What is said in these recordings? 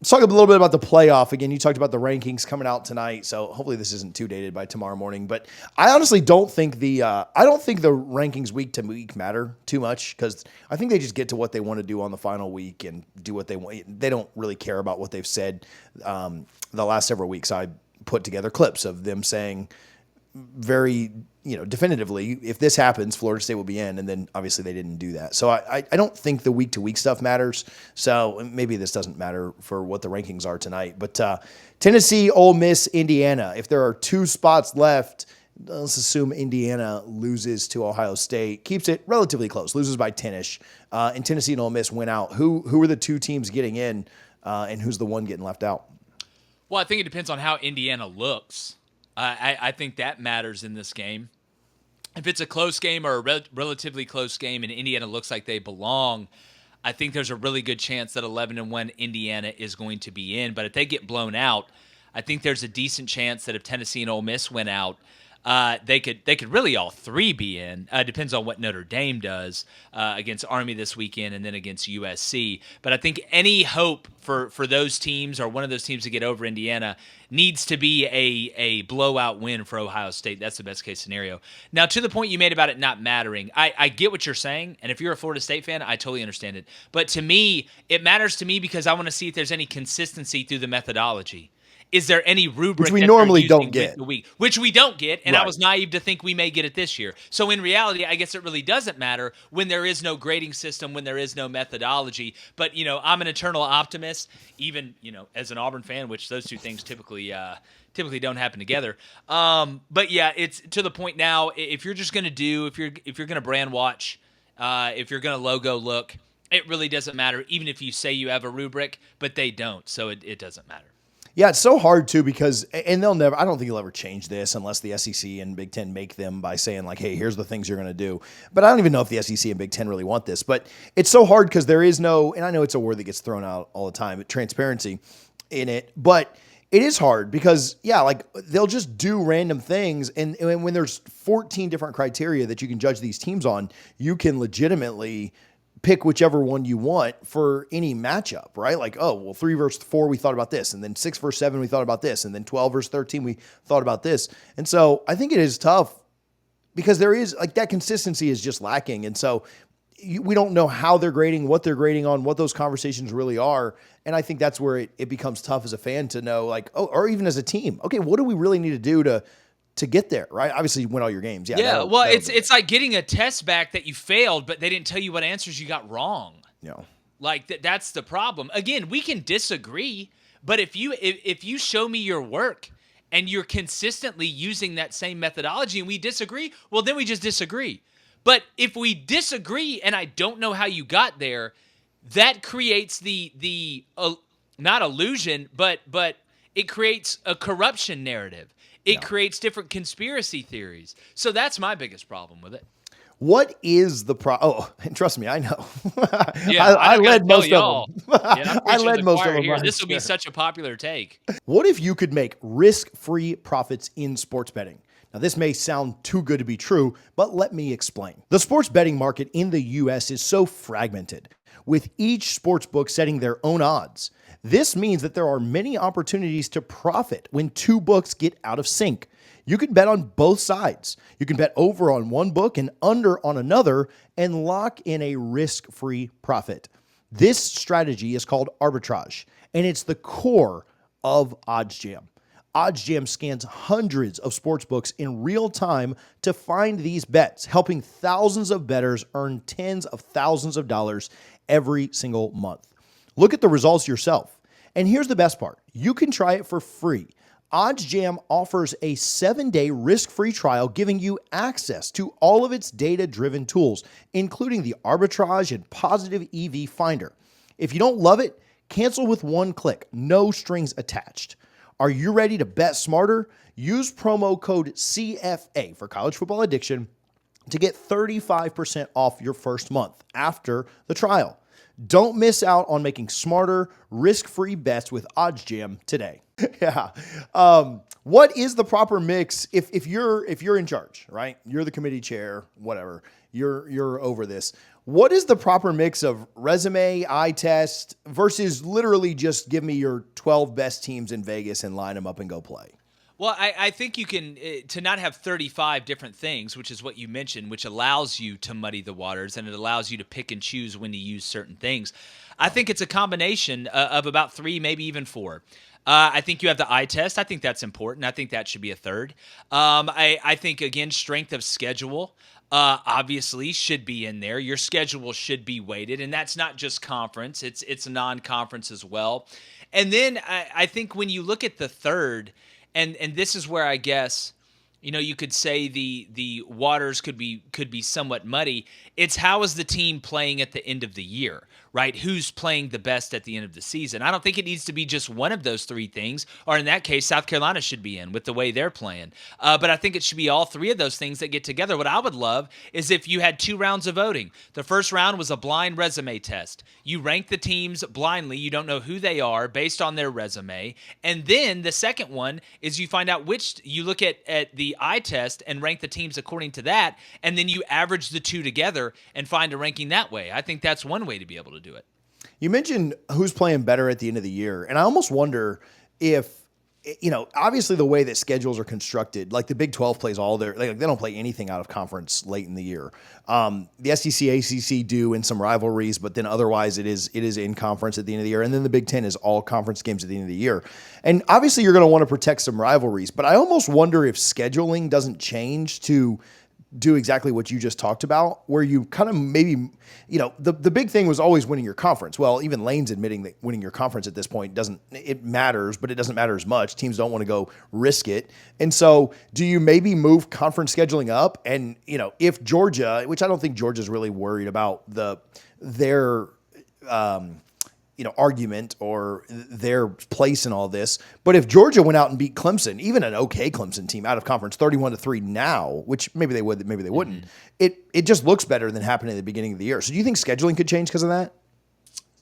Let's talk a little bit about the playoff. Again, you talked about the rankings coming out tonight, so hopefully this isn't too dated by tomorrow morning. But I honestly don't think the rankings week to week matter too much, because I think they just get to what they want to do on the final week and do what they want. They don't really care about what they've said. The last several weeks, I put together clips of them saying very, definitively, if this happens, Florida State will be in, and then obviously they didn't do that. So I don't think the week-to-week stuff matters. So maybe this doesn't matter for what the rankings are tonight. But Tennessee, Ole Miss, Indiana. If there are 2 spots left, let's assume Indiana loses to Ohio State, keeps it relatively close, loses by 10-ish, and Tennessee and Ole Miss win out. Who are the 2 teams getting in, and who's the one getting left out? Well, I think it depends on how Indiana looks. I think that matters in this game. If it's a close game or a relatively close game and Indiana looks like they belong, I think there's a really good chance that 11-1 Indiana is going to be in. But if they get blown out, I think there's a decent chance that if Tennessee and Ole Miss went out, they could really all 3 be in. Depends on what Notre Dame does against Army this weekend and then against USC. But I think any hope for those teams or one of those teams to get over Indiana needs to be a blowout win for Ohio State. That's the best case scenario. Now, to the point you made about it not mattering, I get what you're saying, and if you're a Florida State fan, I totally understand it. But to me, it matters to me because I want to see if there's any consistency through the methodology. Is there any rubric which we normally don't get? Which we don't get, and right. I was naive to think we may get it this year. So in reality, I guess it really doesn't matter when there is no grading system, when there is no methodology. But, I'm an eternal optimist, even, as an Auburn fan, which those 2 things typically don't happen together. But yeah, it's to the point now, if you're just going to if you're going to brand watch, if you're going to logo look, it really doesn't matter, even if you say you have a rubric, but they don't. So it doesn't matter. Yeah, it's so hard too because, and I don't think you'll ever change this unless the SEC and Big Ten make them by saying like, hey, here's the things you're going to do. But I don't even know if the SEC and Big Ten really want this. But it's so hard because there is no, and I know it's a word that gets thrown out all the time, transparency in it. But it is hard because, yeah, like they'll just do random things. And when there's 14 different criteria that you can judge these teams on, you can legitimately pick whichever one you want for any matchup, right? Like, 3 versus 4, we thought about this. And then 6 versus 7, we thought about this. And then 12 versus 13, we thought about this. And so I think it is tough because there is like that consistency is just lacking. And so we don't know how they're grading, what they're grading on, what those conversations really are. And I think that's where it becomes tough as a fan to know like, or even as a team, okay, what do we really need to do to get there, right? Obviously, you win all your games. Yeah. Well, it's like getting a test back that you failed, but they didn't tell you what answers you got wrong. Yeah. Like that's the problem. Again, we can disagree, but if you show me your work and you're consistently using that same methodology and we disagree, well, then we just disagree. But if we disagree and I don't know how you got there, that creates the not illusion, but it creates a corruption narrative. It creates different conspiracy theories. So that's my biggest problem with it. What is the problem? Oh, and trust me, I know. Yeah, I led most y'all. of them. Yeah, I led most of them. Here. This will be such a popular take. What if you could make risk-free profits in sports betting? Now, this may sound too good to be true, but let me explain. The sports betting market in the U.S. is so fragmented, with each sports book setting their own odds. This means that there are many opportunities to profit when 2 books get out of sync. You can bet on both sides. You can bet over on one book and under on another and lock in a risk-free profit. This strategy is called arbitrage, and it's the core of OddsJam. OddsJam scans hundreds of sports books in real time to find these bets, helping thousands of bettors earn tens of thousands of dollars every single month. Look at the results yourself. And here's the best part. You can try it for free. OddsJam offers a 7-day risk-free trial, giving you access to all of its data-driven tools, including the arbitrage and positive EV finder. If you don't love it, cancel with one click, no strings attached. Are you ready to bet smarter? Use promo code CFA for College Football Addiction to get 35% off your first month after the trial. Don't miss out on making smarter, risk-free bets with OddsJam today. Yeah. What is the proper mix if you're in charge, right? You're the committee chair, whatever. You're over this. What is the proper mix of resume, eye test versus literally just give me your 12 best teams in Vegas and line them up and go play? Well, I think you can, to not have 35 different things, which is what you mentioned, which allows you to muddy the waters and it allows you to pick and choose when to use certain things. I think it's a combination of about three, maybe even four. I think you have the eye test. I think that's important. I think that should be a third. I think, again, strength of schedule obviously should be in there. Your schedule should be weighted, and that's not just conference. It's non-conference as well. And then I think when you look at the third, and this is where I guess you could say the waters could be somewhat muddy. It's how is the team playing at the end of the year, right? Who's playing the best at the end of the season? I don't think it needs to be just one of those three things, or in that case, South Carolina should be in with the way they're playing. But I think it should be all three of those things that get together. What I would love is if you had 2 rounds of voting. The first round was a blind resume test. You rank the teams blindly. You don't know who they are based on their resume. And then the second one is you find out you look at the eye test and rank the teams according to that, and then you average the two together and find a ranking that way. I think that's one way to be able to do it. You mentioned who's playing better at the end of the year, and I almost wonder if, obviously the way that schedules are constructed, like the Big 12 plays all they don't play anything out of conference late in the year. The SEC, ACC do in some rivalries, but then otherwise it is in conference at the end of the year. And then the Big 10 is all conference games at the end of the year. And obviously you're going to want to protect some rivalries, but I almost wonder if scheduling doesn't change to do exactly what you just talked about, where you kind of maybe, the big thing was always winning your conference. Well, even Lane's admitting that winning your conference at this point it matters, but it doesn't matter as much. Teams don't want to go risk it. And so do you maybe move conference scheduling up? And, if Georgia, which I don't think Georgia's really worried about their argument or their place in all this. But if Georgia went out and beat Clemson, even an okay Clemson team out of conference 31-3 now, which maybe they would, maybe they wouldn't, it just looks better than happening at the beginning of the year. So do you think scheduling could change because of that?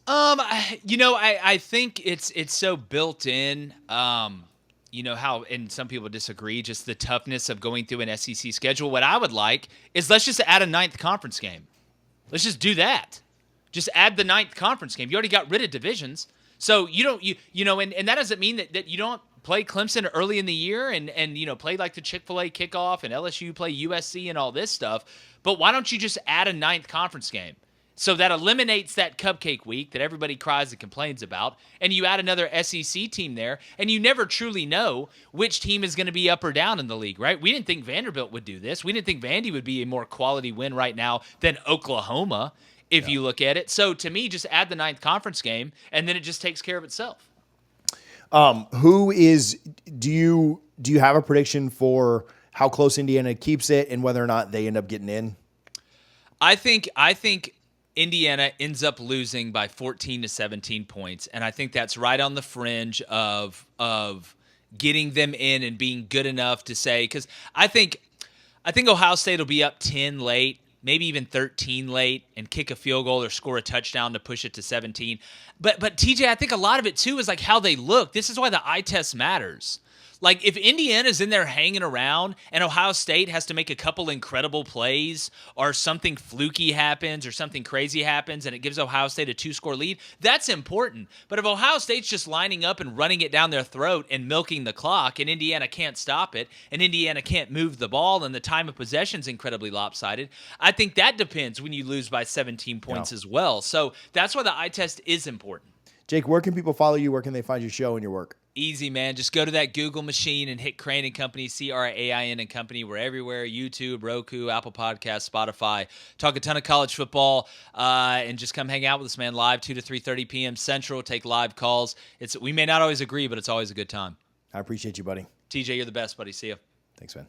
I think it's so built in, how, and some people disagree, just the toughness of going through an SEC schedule. What I would like is let's just add a 9th conference game. Let's just do that. Just add the 9th conference game. You already got rid of divisions. So you don't, and that doesn't mean that you don't play Clemson early in the year and play like the Chick-fil-A kickoff and LSU play USC and all this stuff. But why don't you just add a 9th conference game? So that eliminates that cupcake week that everybody cries and complains about, and you add another SEC team there, and you never truly know which team is going to be up or down in the league, right? We didn't think Vanderbilt would do this. We didn't think Vandy would be a more quality win right now than Oklahoma, if you look at it. So to me, just add the 9th conference game, and then it just takes care of itself. Do you have a prediction for how close Indiana keeps it and whether or not they end up getting in? I think Indiana ends up losing by 14 to 17 points, and I think that's right on the fringe of getting them in and being good enough to say, because I think Ohio State will be up 10 late, maybe even 13 late, and kick a field goal or score a touchdown to push it to 17. But TJ, I think a lot of it too is like how they look. This is why the eye test matters. Like, if Indiana's in there hanging around and Ohio State has to make a couple incredible plays or something fluky happens or something crazy happens and it gives Ohio State a 2-score lead, that's important. But if Ohio State's just lining up and running it down their throat and milking the clock and Indiana can't stop it and Indiana can't move the ball and the time of possession's incredibly lopsided, I think that depends when you lose by 17 points as well. So that's why the eye test is important. Jake, where can people follow you? Where can they find your show and your work? Easy, man. Just go to that Google machine and hit Crain and Company, Crain and Company. We're everywhere: YouTube, Roku, Apple Podcasts, Spotify. Talk a ton of college football, and just come hang out with us, man. Live 2 to 3:30 p.m. Central. Take live calls. We may not always agree, but it's always a good time. I appreciate you, buddy. TJ, you're the best, buddy. See ya. Thanks, man.